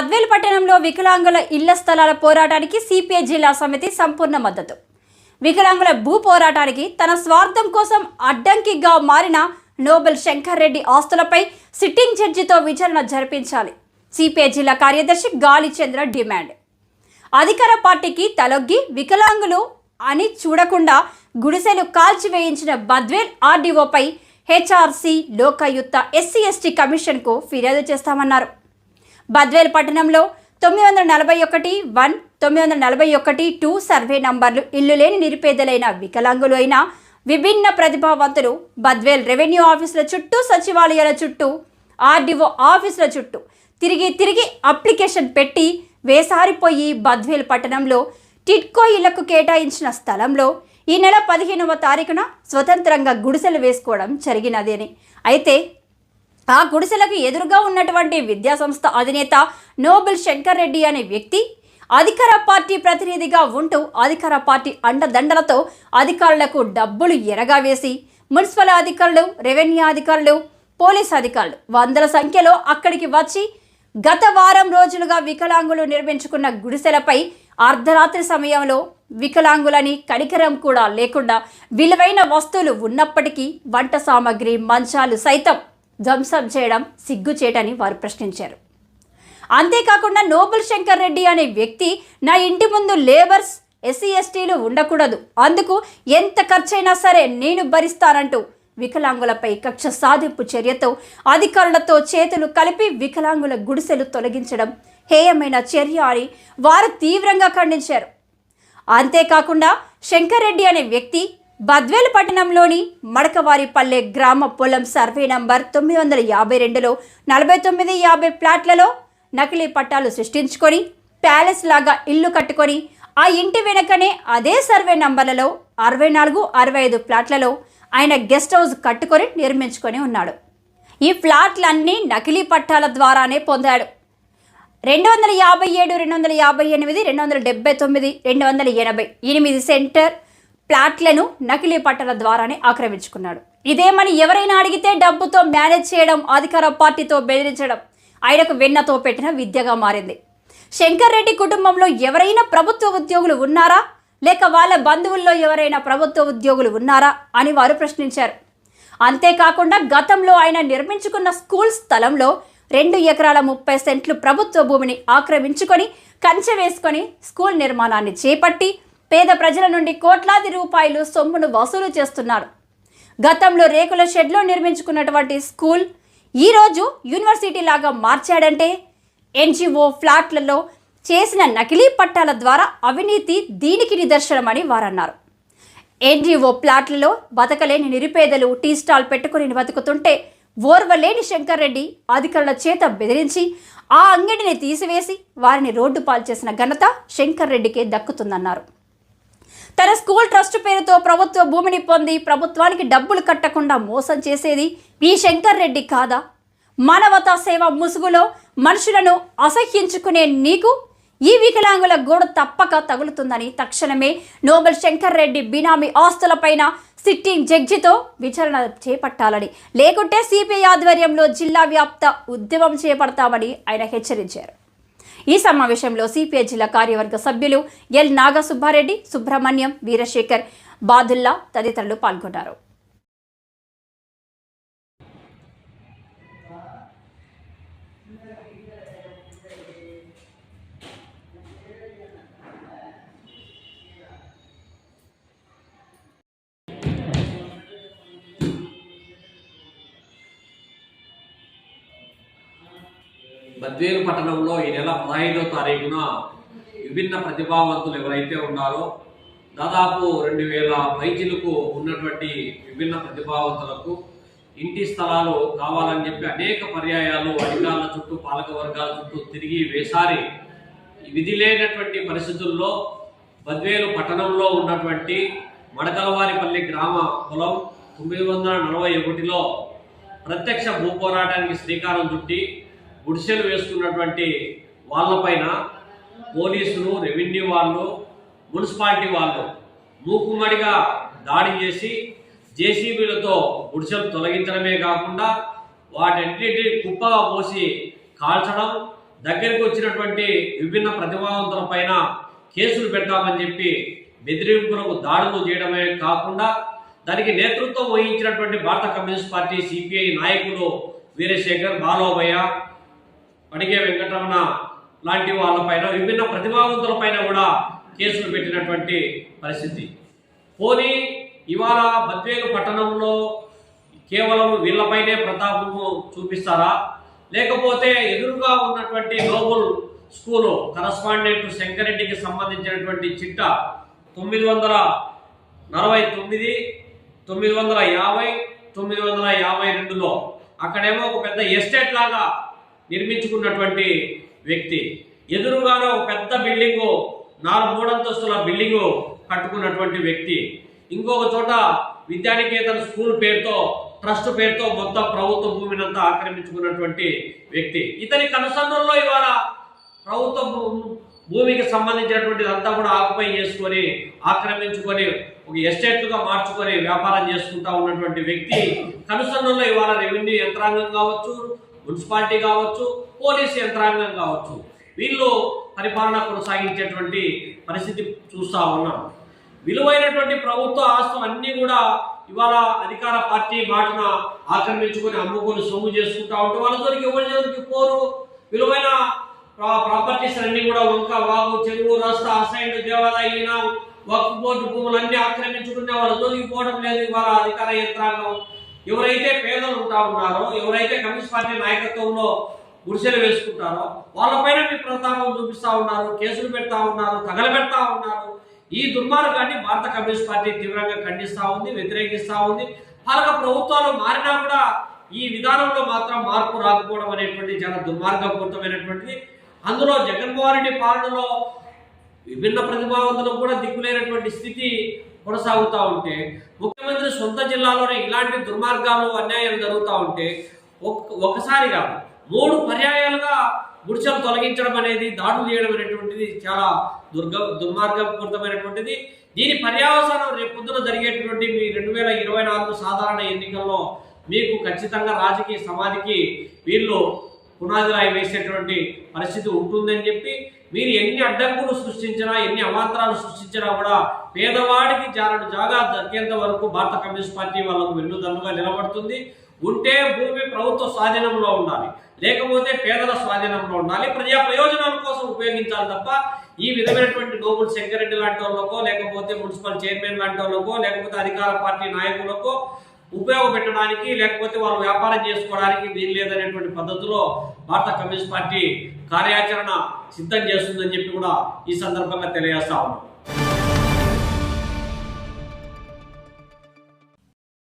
బద్వేల్ పట్టణంలో వికలాంగుల ఇళ్ల స్థలాల పోరాటానికి సిపిఐ జిల్లా సమితి సంపూర్ణ మద్దతు. వికలాంగుల భూ పోరాటానికి తన స్వార్థం కోసం అడ్డంకిగా మారిన నోబెల్ శంకర్ రెడ్డి ఆస్తులపై సిట్టింగ్ జడ్జితో విచారణ జరిపించాలి. సిపిఐ జిల్లా కార్యదర్శి గాలిచంద్ర డిమాండ్. అధికార పార్టీకి తలొగ్గి వికలాంగులు అని చూడకుండా గుడిసెలు కాల్చివేయించిన బద్వేల్ ఆర్డీఓపై హెచ్ఆర్సీ లోకాయుక్త ఎస్సీ ఎస్టీ కమిషన్కు ఫిర్యాదు చేస్తామన్నారు. బద్వేల్ పట్టణంలో 941-1, 941-2 సర్వే నంబర్లు ఇల్లు లేని నిరుపేదలైన వికలాంగులు అయిన విభిన్న ప్రతిభావంతులు బద్వేల్ రెవెన్యూ ఆఫీసుల చుట్టూ, సచివాలయాల చుట్టూ, ఆర్డీఓ ఆఫీసుల చుట్టూ తిరిగి అప్లికేషన్ పెట్టి వేసారిపోయి బద్వేల్ పట్టణంలో టిడ్కో ఇళ్లకు కేటాయించిన స్థలంలో ఈ నెల 15వ తారీఖున స్వతంత్రంగా గుడిసెలు వేసుకోవడం జరిగినదని. అయితే ఆ గుడిసెలకు ఎదురుగా ఉన్నటువంటి విద్యాసంస్థ అధినేత నోబెల్ శంకర్ రెడ్డి అనే వ్యక్తి అధికార పార్టీ ప్రతినిధిగా ఉంటూ అధికార పార్టీ అండదండలతో అధికారులకు డబ్బులు ఎరగా వేసి మున్సిపల్ అధికారులు, రెవెన్యూ అధికారులు, పోలీస్ అధికారులు వందల సంఖ్యలో అక్కడికి వచ్చి గత వారం రోజులుగా వికలాంగులు నిర్మించుకున్న గుడిసెలపై అర్ధరాత్రి సమయంలో వికలాంగులని కనికరం కూడా లేకుండా విలువైన వస్తువులు ఉన్నప్పటికీ వంట సామాగ్రి, మంచాలు సైతం ధ్వంసం చేయడం సిగ్గుచేటని వారు ప్రశ్నించారు. అంతేకాకుండా నోబెల్ శంకర్ రెడ్డి అనే వ్యక్తి నా ఇంటి ముందు లేబర్స్, ఎస్సీ ఎస్టీలు ఉండకూడదు, అందుకు ఎంత ఖర్చైనా సరే నేను భరిస్తానంటూ వికలాంగులపై కక్ష సాధింపు చర్యతో అధికారులతో చేతులు కలిపి వికలాంగుల గుడిసెలు తొలగించడం హేయమైన చర్య అని వారు తీవ్రంగా ఖండించారు. అంతేకాకుండా శంకర్ రెడ్డి అనే వ్యక్తి బద్వేల్ పట్టణంలోని మడకవారిపల్లె గ్రామ పొలం సర్వే నంబర్ 952లో 49-50 ప్లాట్లలో నకిలీ పట్టాలు సృష్టించుకొని ప్యాలెస్ లాగా ఇల్లు కట్టుకొని ఆ ఇంటి వెనకనే అదే సర్వే నంబర్లలో 64, 65 ప్లాట్లలో ఆయన గెస్ట్ హౌస్ కట్టుకొని నిర్మించుకొని ఉన్నాడు. ఈ ఫ్లాట్లన్నీ నకిలీ పట్టాల ద్వారానే పొందాడు. 257, 258, 279, 280 8 సెంటర్ ప్లాట్లను నకిలీ పట్టాల ద్వారానే ఆక్రమించుకున్నాడు. ఇదేమని ఎవరైనా అడిగితే డబ్బుతో మేనేజ్ చేయడం, అధికార పార్టీతో బెదిరించడం ఆయనకు వెన్నతో పెట్టిన విద్యగా మారింది. శంకర్ రెడ్డి కుటుంబంలో ఎవరైనా ప్రభుత్వ ఉద్యోగులు ఉన్నారా, లేక వాళ్ళ బంధువుల్లో ఎవరైనా ప్రభుత్వ ఉద్యోగులు ఉన్నారా అని వారు ప్రశ్నించారు. అంతేకాకుండా గతంలో ఆయన నిర్మించుకున్న స్కూల్ స్థలంలో 2 ఎకరాల 30 సెంట్లు ప్రభుత్వ భూమిని ఆక్రమించుకొని కంచె వేసుకొని స్కూల్ నిర్మాణాన్ని చేపట్టి పేద ప్రజల నుండి కోట్లాది రూపాయలు సొమ్మును వసూలు చేస్తున్నారు. గతంలో రేకుల షెడ్లో నిర్మించుకున్నటువంటి స్కూల్ ఈరోజు యూనివర్సిటీ లాగా మార్చాడంటే ఎన్జిఓ ఫ్లాట్లలో చేసిన నకిలీ పట్టాల ద్వారా అవినీతి దీనికి నిదర్శనమని వారన్నారు. ఎన్జిఓ ప్లాట్లలో బతకలేని నిరుపేదలు టీ స్టాల్ పెట్టుకుని బతుకుతుంటే ఓర్వలేని శంకర్ రెడ్డి అధికారుల చేత బెదిరించి ఆ అంగడిని తీసివేసి వారిని రోడ్డు పాలు చేసిన ఘనత శంకర్ రెడ్డికే దక్కుతుందన్నారు. తన స్కూల్ ట్రస్ట్ పేరుతో ప్రభుత్వ భూమిని పొంది ప్రభుత్వానికి డబ్బులు కట్టకుండా మోసం చేసేది ఈ శంకర్ రెడ్డి కాదా? మానవతా సేవ ముసుగులో మనుషులను అసహ్యించుకునే నీకు ఈ వికలాంగుల గోడు తప్పక తగులుతుందని తక్షణమే నోబెల్ శంకర్ రెడ్డి బినామీ ఆస్తులపైన సిట్టింగ్ జడ్జితో విచారణ చేపట్టాలని, లేకుంటే సిపిఐ ఆధ్వర్యంలో జిల్లా వ్యాప్త ఉద్యమం చేపడతామని ఆయన హెచ్చరించారు. ఈ సమావేశంలో సిపిఐ జిల్లా కార్యవర్గ సభ్యులు ఎల్ నాగసుబ్బారెడ్డి, సుబ్రహ్మణ్యం, వీరశేఖర్, బాదుల్లా తదితరులు పాల్గొన్నారు. బద్వేలు పట్టణంలో ఈ నెల 15వ తారీఖున విభిన్న ప్రతిభావంతులు ఎవరైతే ఉన్నారో దాదాపు 2000 పైచిలకు ఉన్నటువంటి విభిన్న ప్రతిభావంతులకు ఇంటి స్థలాలు కావాలని చెప్పి అనేక పర్యాయాలు అధికారుల చుట్టూ, పాలక వర్గాల చుట్టూ తిరిగి వేసారి విధి లేనటువంటి పరిస్థితుల్లో బద్వేలు పట్టణంలో ఉన్నటువంటి మడకలవారిపల్లి గ్రామ పొలం 941లో ప్రత్యక్ష భూ పోరాటానికి శ్రీకారం చుట్టి గుడిసెలు వేసుకున్నటువంటి వాళ్ళపైన పోలీసులు, రెవెన్యూ వాళ్ళు, మున్సిపాలిటీ వాళ్ళు మూకుమ్మడిగా దాడి చేసి జేసీబీలతో గుడిసెలు తొలగించడమే కాకుండా వాటన్నిటిని కుప్పగా పోసి కాల్చడం, దగ్గరికి వచ్చినటువంటి విభిన్న ప్రతిభావంతుల పైన కేసులు పెడతామని చెప్పి బెదిరింపులకు దాడులు చేయడమే కాకుండా దానికి నేతృత్వం వహించినటువంటి భారత కమ్యూనిస్ట్ పార్టీ సిపిఐ నాయకులు వీరశేఖర్, బాలోభయ్య, పడిగే వెంకటరమణ లాంటి వాళ్ళపైన విభిన్న ప్రతిభావంతులపైన కూడా కేసులు పెట్టినటువంటి పరిస్థితి. పోనీ ఇవాళ బద్వేలు పట్టణంలో కేవలం వీళ్ళపైనే ప్రతాపము చూపిస్తారా, లేకపోతే ఎదురుగా ఉన్నటువంటి నోబుల్ స్కూలు కరస్పాండెంట్ శంకరెడ్డికి సంబంధించినటువంటి చిట్టా 949, 950, 952లో అక్కడేమో ఒక పెద్ద ఎస్టేట్ లాగా నిర్మించుకున్నటువంటి వ్యక్తి, ఎదురుగానే ఒక పెద్ద బిల్డింగు 3 అంతస్తుల బిల్డింగు కట్టుకున్నటువంటి వ్యక్తి, ఇంకొక చోట విద్యానికేతన స్కూల్ పేరుతో ట్రస్ట్ పేరుతో మొత్తం ప్రభుత్వ భూమినంతా ఆక్రమించుకున్నటువంటి వ్యక్తి. ఇతని కనుసన్నల్లో ఇవాళ ప్రభుత్వ భూమికి సంబంధించినటువంటి అంతా కూడా ఆక్యుపై చేసుకొని ఆక్రమించుకొని ఒక ఎస్టేట్లుగా మార్చుకొని వ్యాపారం చేసుకుంటా ఉన్నటువంటి వ్యక్తి కనుసన్నల్లో ఇవాళ రెవెన్యూ యంత్రాంగం కావచ్చు, మున్సిపాలిటీ కావచ్చు, పోలీసు యంత్రాంగం కావచ్చు, వీళ్ళు పరిపాలన కొనసాగించేటువంటి పరిస్థితి చూస్తూ ఉన్నాం. విలువైనటువంటి ప్రభుత్వ ఆస్తులు అన్నీ కూడా ఇవాళ అధికార పార్టీ మాటన ఆక్రమించుకొని అమ్ముకొని సొమ్ము చేసుకుంటా ఉంటే వాళ్ళ జోలికి ఎవరి జోలికి పోరు. విలువైన ప్రాపర్టీస్ అన్ని కూడా వంక, వాగు, చెరువు, రస్తా, అసైన్డ్, దేవాలయ, వక్ఫ్ బోర్డు భూములన్నీ ఆక్రమించుకునే వాళ్ళ జోలికి పోవడం లేదు ఇవాళ అధికార యంత్రాంగం. ఎవరైతే పేదలు ఉంటా ఉన్నారో, ఎవరైతే కమ్యూనిస్ట్ పార్టీ నాయకత్వంలో గుడిసెలు వేసుకుంటారో వాళ్ళపైన మీ ప్రతాపం చూపిస్తా ఉన్నారు, కేసులు పెడతా ఉన్నారు, తగలబెడతా ఉన్నారు. ఈ దుర్మార్గాన్ని భారత కమ్యూనిస్ట్ పార్టీ తీవ్రంగా ఖండిస్తూ ఉంది, వ్యతిరేకిస్తూ ఉంది. పాలక ప్రభుత్వాలు మారినా కూడా ఈ విధానంలో మాత్రం మార్పు రాకపోవడం అనేటువంటి చాలా దుర్మార్గపూరితమైనటువంటిది. అందులో జగన్మోహన్ రెడ్డి పాలనలో విభిన్న ప్రతిభావంతులకు కూడా దిక్కులేనటువంటి స్థితి కొనసాగుతూ ఉంటే, ముఖ్యమంత్రి సొంత జిల్లాలోనే ఇలాంటి దుర్మార్గాలు, అన్యాయాలు జరుగుతూ ఉంటే ఒకసారిగా 3 పర్యాయాలుగా గుడిసెలు తొలగించడం అనేది, దాడులు చేయడం అనేటువంటిది చాలా దుర్మార్గపూరితమైనటువంటిది. దీని పర్యావసానం రేపు పొద్దున జరిగేటువంటి మీ 2024 సాధారణ ఎన్నికల్లో మీకు ఖచ్చితంగా రాజకీయ సమాధికి వీళ్ళు పునాదిరాయి వేసేటువంటి పరిస్థితి ఉంటుందని చెప్పి, మీరు ఎన్ని అడ్డంకులు సృష్టించినా, ఎన్ని అవాంతరాలు సృష్టించినా కూడా పేదవాడికి జారడు జాగా దక్కేంత వరకు భారత కమ్యూనిస్ట్ పార్టీ వాళ్ళకు వెన్నుదన్నుగా నిలబడుతుంది. ఉంటే భూమి ప్రభుత్వ స్వాధీనంలో ఉండాలి, లేకపోతే పేదల స్వాధీనంలో ఉండాలి, ప్రజా ప్రయోజనాల కోసం ఉపయోగించాలి తప్ప ఈ విధమైనటువంటి నోబుల్ శంకరెడ్డి లాంటి వాళ్ళకో, లేకపోతే మున్సిపల్ చైర్మన్ లాంటి వాళ్ళకో, లేకపోతే అధికార పార్టీ నాయకులకో ఉపయోగపెట్టడానికి, లేకపోతే వాళ్ళు వ్యాపారం చేసుకోవడానికి వీలు లేదనేటువంటి పద్ధతిలో భారత కమ్యూనిస్ట్ పార్టీ కార్యాచరణ సిద్ధం చేస్తుందని చెప్పి కూడా ఈ సందర్భంగా తెలియజేస్తా ఉన్నాం.